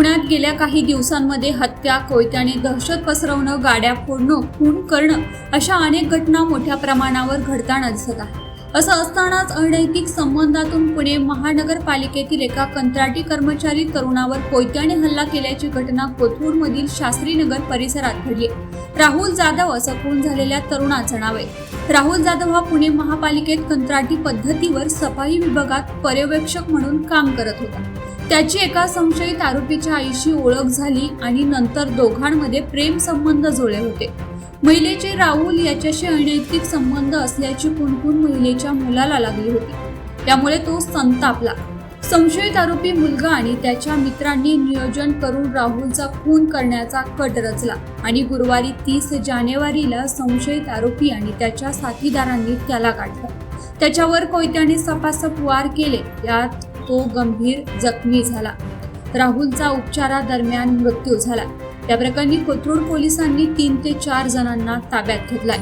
पुण्यात गेल्या काही दिवसांमध्ये हत्या, कोयत्याने दहशत पसरवणं, गाड्या फोडणं, खून करणं अशा अनेक घटना मोठ्या प्रमाणावर घडताना दिसत आहेत. असं असतानाच अनैतिक संबंधातून पुणे महानगरपालिकेतील एका कंत्राटी कर्मचारी तरुणावर कोयत्याने हल्ला केल्याची घटना कोथरूडमधील शास्त्रीनगर परिसरात घडली. राहुल जाधव असं खून झालेल्या तरुणाचं नाव आहे. राहुल जाधव हा पुणे महापालिकेत कंत्राटी पद्धतीवर सफाई विभागात पर्यवेक्षक म्हणून काम करत होता. त्याची एका संशयित आरोपीच्या आईशी ओळख झाली आणि नंतर दोघांमध्ये प्रेम संबंध जुळले होते. महिलेचे राहुल याच्याशी अनैतिक संबंध असल्याची कुणकुण महिलेच्या मुलाला लागली होती. त्यामुळे तो संतापला. संशयित आरोपी मुलगा आणि त्याच्या मित्रांनी नियोजन करून राहुलचा खून करण्याचा कट रचला आणि गुरुवारी 30 जानेवारीला संशयित आरोपी आणि त्याच्या साथीदारांनी त्याला गाठलं. त्याच्यावर कोयत्याने सपासप वार केले. यात तो गंभीर जखमी झाला. राहुलचा उपचारादरम्यान मृत्यू झाला. या प्रकरणी कोथरूड पोलिसांनी 3 ते 4 जणांना ताब्यात घेतलाय.